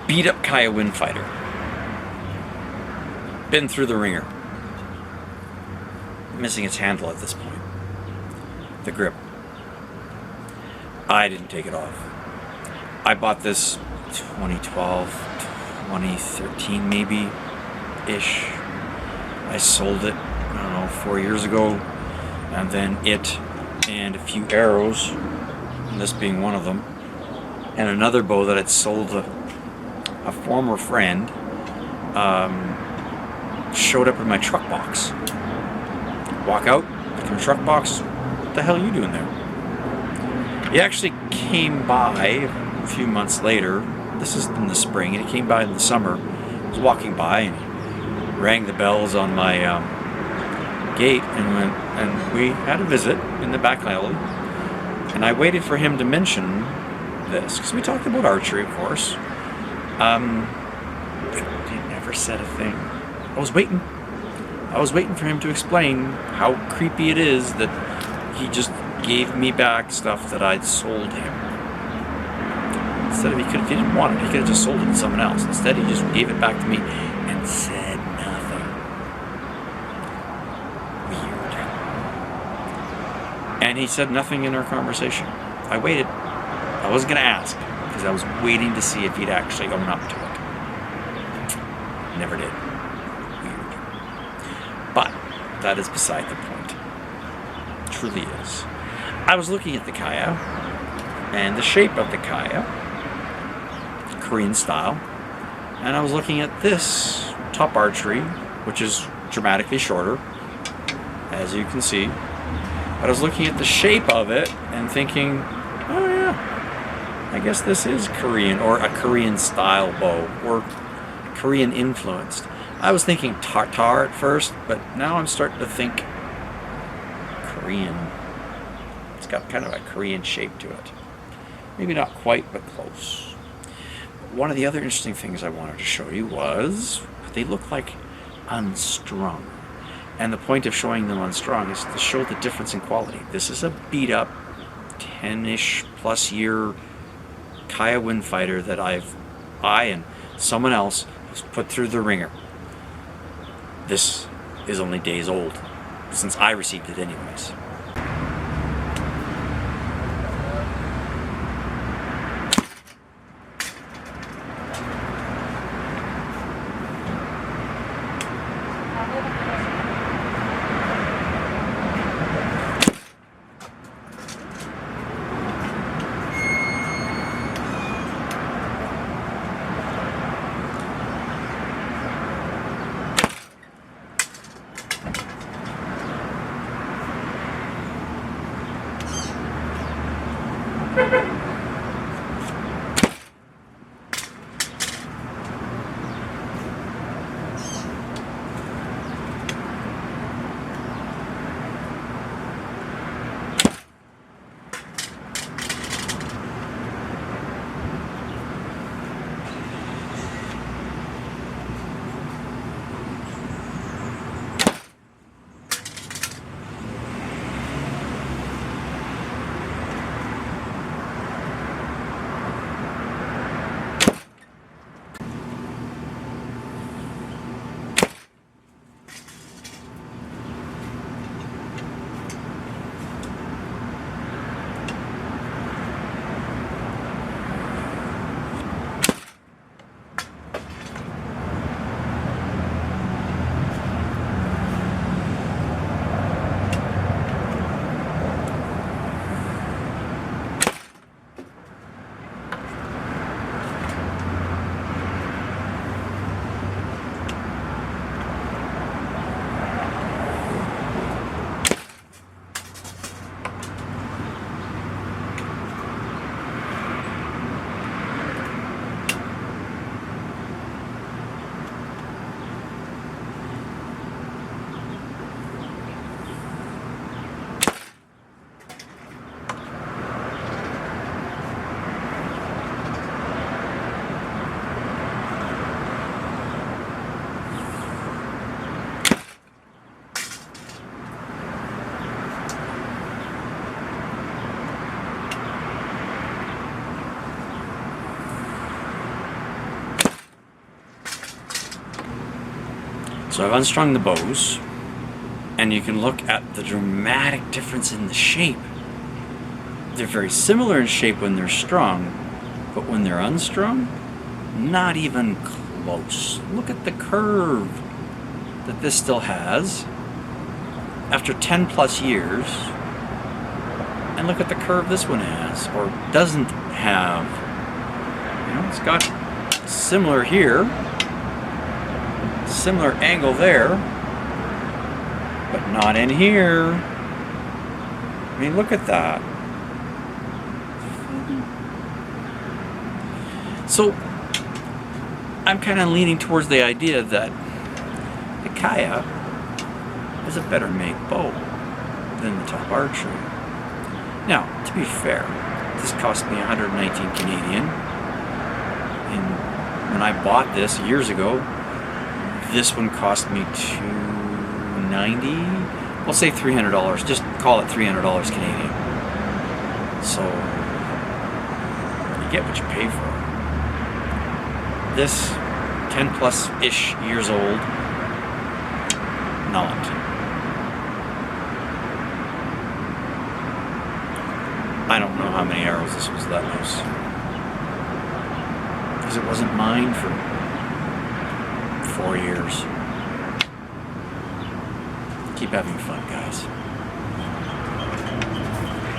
beat up Kaya Windfighter. Been through the ringer. Missing its handle at this point. The grip. I didn't take it off. I bought this 2012, 2013 maybe ish. I sold it, I don't know, 4 years ago, and then it and a few arrows, and this being one of them, and another bow that I'd sold a former friend, showed up in my truck box. Walk out, look in the truck box, what the hell are you doing there? He actually came by a few months later. This is in the spring, and he came by in the summer. I was walking by, and he rang the bells on my gate, and we had a visit in the back alley. And I waited for him to mention this, because we talked about archery, of course. He never said a thing. I was waiting for him to explain how creepy it is that he just gave me back stuff that I'd sold him. Instead of, if he didn't want it, he could have just sold it to someone else. Instead, he just gave it back to me and said nothing. Weird. And he said nothing in our conversation. I waited. I wasn't going to ask, because I was waiting to see if he'd actually own up to it. Never did. Weird. But that is beside the point. It truly is. I was looking at the Kaya and the shape of the Kaya, Korean style, and I was looking at this TopArchery, which is dramatically shorter, as you can see. But I was looking at the shape of it and thinking, oh yeah, I guess this is Korean, or a Korean style bow, or Korean influenced. I was thinking tartar at first, but now I'm starting to think Korean. It's got kind of a Korean shape to it. Maybe not quite, but close. One of the other interesting things I wanted to show you was they look like unstrung. And the point of showing them unstrung is to show the difference in quality. This is a beat up 10-ish plus year Kaya Windfighter that I and someone else has put through the ringer. This is only days old, since I received it anyways. So I've unstrung the bows, and you can look at the dramatic difference in the shape. They're very similar in shape when they're strung, but when they're unstrung, not even close. Look at the curve that this still has after 10 plus years, and look at the curve this one has, or doesn't have. You know, it's got similar here, similar angle there, but not in here. I mean, look at that. So I'm kind of leaning towards the idea that the Kaya is a better made bow than the TopArchery. Now, to be fair, this cost me 119 Canadian. And when I bought this years ago, this one cost me $290. We'll say $300. Just call it $300 Canadian. So you get what you pay for. This 10 plus ish years old, not. I don't know how many arrows this was let loose, because it wasn't mine for 4 years. Keep having fun, guys.